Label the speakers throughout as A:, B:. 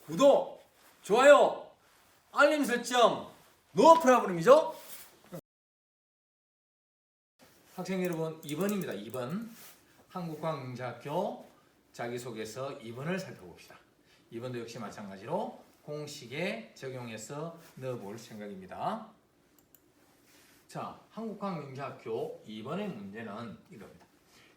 A: 구독, 좋아요, 알림 설정, 노 프로그램이죠? 학생 여러분, 2번입니다. 2번. 한국과학명자학교 자기소개서 2번을 살펴봅시다. 2번도 역시 마찬가지로 공식에 적용해서 넣어볼 생각입니다. 자, 한국과학명자학교 2번의 문제는 이겁니다.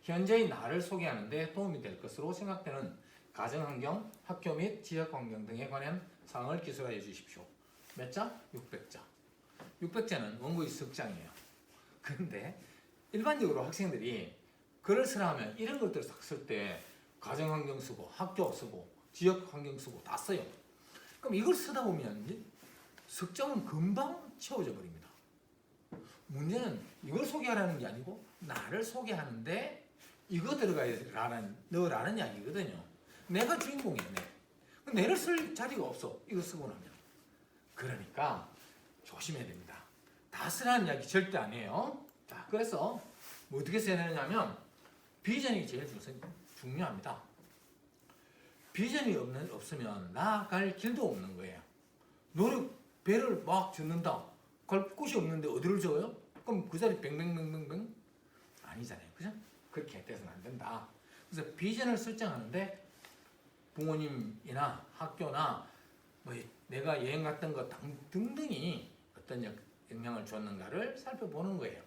A: 현재의 나를 소개하는데 도움이 될 것으로 생각되는 가정환경, 학교 및 지역환경 등에 관한 사항을 기술하여 주십시오. 몇 자? 600자. 600자는 원고의 석장이에요. 그런데 일반적으로 학생들이 글을 쓰라 하면 이런 것들을 딱 쓸 때 가정환경 쓰고 학교 쓰고 지역환경 쓰고 다 써요. 그럼 이걸 쓰다 보면 석장은 금방 채워져 버립니다. 문제는 이걸 소개하라는 게 아니고 나를 소개하는데 이거 넣으라는 이야기거든요. 내가 주인공이야. 내를 쓸 자리가 없어. 이거 쓰고 나면. 그러니까 조심해야 됩니다. 다 쓰라는 이야기 절대 아니에요. 자, 그래서 뭐 어떻게 써야 되냐면 비전이 제일 중요합니다. 비전이 없으면 나아갈 길도 없는 거예요. 배를 막 젓는다. 갈 곳이 없는데 어디를 줘요? 그럼 그 자리 뱅뱅뱅뱅뱅? 아니잖아요. 그죠? 그렇게 돼서는 안 된다. 그래서 비전을 설정하는데 부모님이나 학교나 뭐 내가 여행 갔던 것 등등이 어떤 영향을 줬는가를 살펴보는 거예요.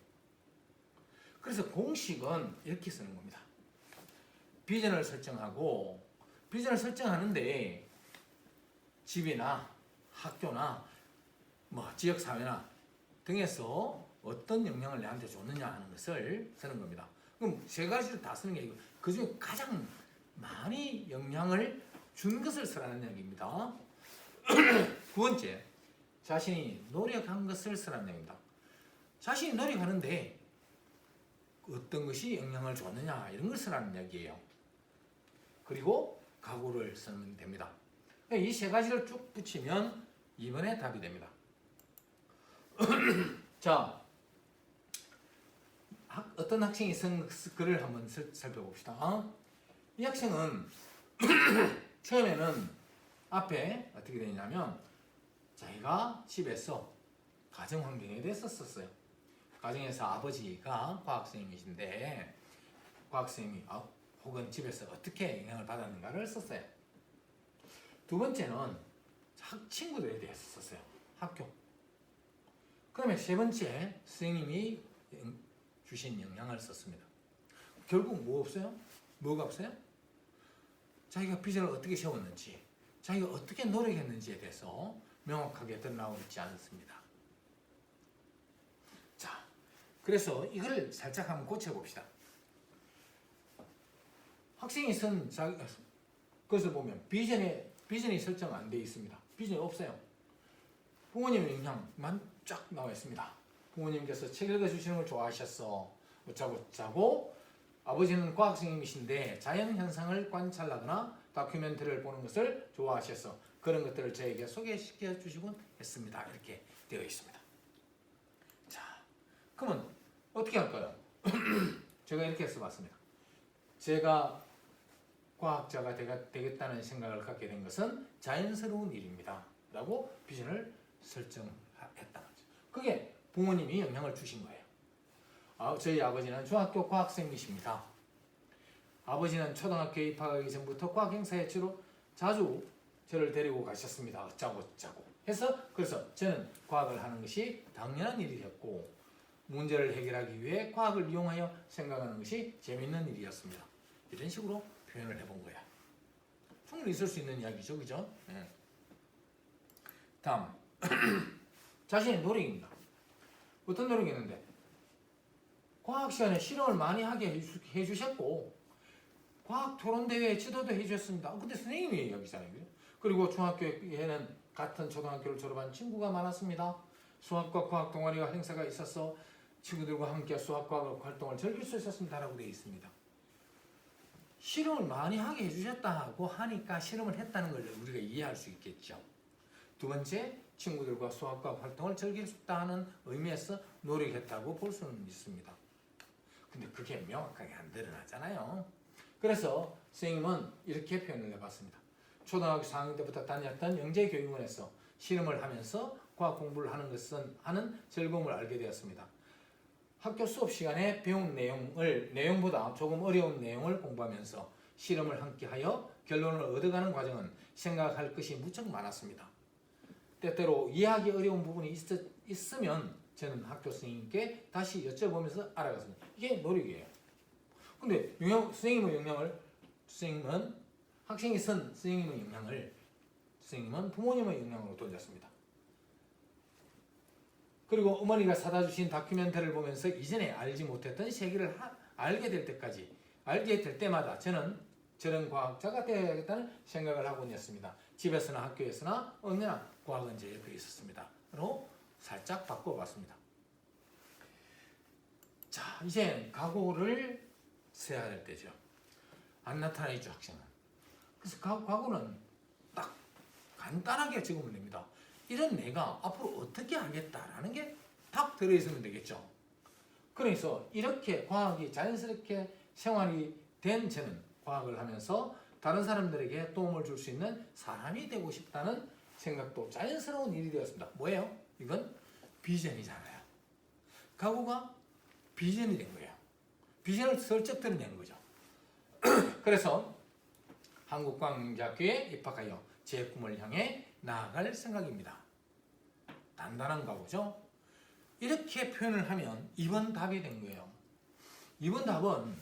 A: 그래서 공식은 이렇게 쓰는 겁니다. 비전을 설정하는데 집이나 학교나 뭐 지역사회나 등에서 어떤 영향을 내한테 줬느냐 하는 것을 쓰는 겁니다. 그럼 세 가지를 다 쓰는 게 아니고 그 중에 가장 많이 영향을 준 것을 쓰라는 얘기입니다. 두 번째, 자신이 노력한 것을 쓰라는 얘기입니다. 자신이 노력하는데 어떤 것이 영향을 줬느냐 이런 걸 쓰라는 얘기예요. 그리고 각오를 쓰면 됩니다. 이 세 가지를 쭉 붙이면 2번의 답이 됩니다. 자, 어떤 학생이 쓴 글을 한번 살펴봅시다. 이 학생은 처음에는 앞에 어떻게 되냐면 자기가 집에서 가정환경에 대해서 썼어요. 가정에서 아버지가 과학선생님이신데 과학선생님이 혹은 집에서 어떻게 영향을 받았는가를 썼어요. 두 번째는 친구들에 대해서 썼어요. 학교. 그 다음에 세 번째 선생님이 주신 영향을 썼습니다. 결국 뭐 없어요? 뭐가 없어요? 자기가 비전을 어떻게 세웠는지, 자기가 어떻게 노력했는지에 대해서 명확하게 드러나고 있지 않습니다. 자, 그래서 이걸 살짝 한번 고쳐봅시다. 학생이 쓴 것을 보면 비전이 설정 안 되어 있습니다. 비전이 없어요. 부모님의 영향만 쫙 나와 있습니다. 부모님께서 책 읽어주시는 걸 좋아하셨어. 어쩌고 아버지는 과학선생님이신데 자연현상을 관찰하거나 다큐멘터리를 보는 것을 좋아하셔서 그런 것들을 저에게 소개시켜 주시곤 했습니다. 이렇게 되어 있습니다. 자, 그러면 어떻게 할까요? 제가 이렇게 써봤습니다. 제가 과학자가 되겠다는 생각을 갖게 된 것은 자연스러운 일입니다. 라고 비전을 설정했다. 그게 부모님이 영향을 주신 거예요. 저희 아버지는 중학교 과학선생님이십니다. 아버지는 초등학교에 입학하기 전부터 과학 행사에 자주 저를 데리고 가셨습니다. 어쩌고 그래서 저는 과학을 하는 것이 당연한 일이었고 문제를 해결하기 위해 과학을 이용하여 생각하는 것이 재밌는 일이었습니다. 이런 식으로 표현을 해본 거야. 충분히 있을 수 있는 이야기죠. 그죠? 네. 다음 자신의 노력입니다. 어떤 노력이었는데 과학 시간에 실험을 많이 하게 해주셨고 과학 토론대회에 지도도 해주셨습니다. 근데 선생님이 여기잖아요. 그리고 중학교에는 같은 초등학교를 졸업한 친구가 많았습니다. 수학과 과학 동아리가 행사가 있어서 친구들과 함께 수학과 활동을 즐길 수 있었습니다라고 되어 있습니다. 실험을 많이 하게 해주셨다고 하니까 실험을 했다는 걸 우리가 이해할 수 있겠죠. 두 번째, 친구들과 수학과 활동을 즐길 수 있다는 의미에서 노력했다고 볼 수는 있습니다. 근데 그게 명확하게 안 드러나잖아요. 그래서 선생님은 이렇게 표현을 해봤습니다. 초등학교 4학년 때부터 다녔던 영재교육원에서 실험을 하면서 과학 공부를 하는 즐거움을 알게 되었습니다. 학교 수업 시간에 배운 내용보다 조금 어려운 내용을 공부하면서 실험을 함께하여 결론을 얻어가는 과정은 생각할 것이 무척 많았습니다. 때때로 이해하기 어려운 부분이 있으면 저는 학교 선생님께 다시 여쭤보면서 알아갔습니다. 이게 노력이에요. 근데 선생님은 학생이 쓴 선생님의 영향을 선생님은 부모님의 영향으로 돌렸습니다. 그리고 어머니가 사다 주신 다큐멘터리를 보면서 이전에 알지 못했던 세계를 알게 될 때마다 저는 저런 과학자가 되어야겠다는 생각을 하고 있었습니다. 집에서나 학교에서나 언제나 과학은 제 옆에 있었습니다. 그리고 살짝 바꿔봤습니다. 자, 이제 각오를 세야 될 때죠. 안 나타나 있죠, 학생은. 그래서 각오는 딱 간단하게 적으면 됩니다. 이런 내가 앞으로 어떻게 하겠다라는 게 딱 들어있으면 되겠죠. 그래서 이렇게 과학이 자연스럽게 생활이 된 저는 과학을 하면서 다른 사람들에게 도움을 줄 수 있는 사람이 되고 싶다는 생각도 자연스러운 일이 되었습니다. 뭐예요? 이건 비전이잖아요. 각오가 비전이 된 거예요. 비전을 슬쩍 드러낸 거죠. 그래서 한국과학영재학교에 입학하여 제 꿈을 향해 나아갈 생각입니다. 단단한 각오죠. 이렇게 표현을 하면 2번 답이 된 거예요. 2번 답은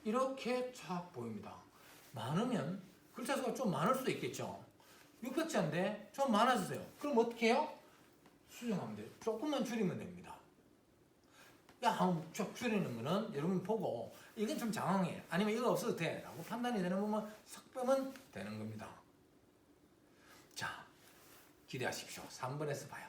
A: 이렇게 쫙 보입니다. 많으면 글자 수가 좀 많을 수도 있겠죠. 600자인데 좀 많아지세요. 그럼 어떻게 해요? 수정하면 돼요. 조금만 줄이면 됩니다. 쭉 줄이는 거는 여러분 보고 이건 좀 장황해. 아니면 이거 없어도 돼. 라고 판단이 되는 부분 싹 빼면 되는 겁니다. 자, 기대하십시오. 3번에서 봐요.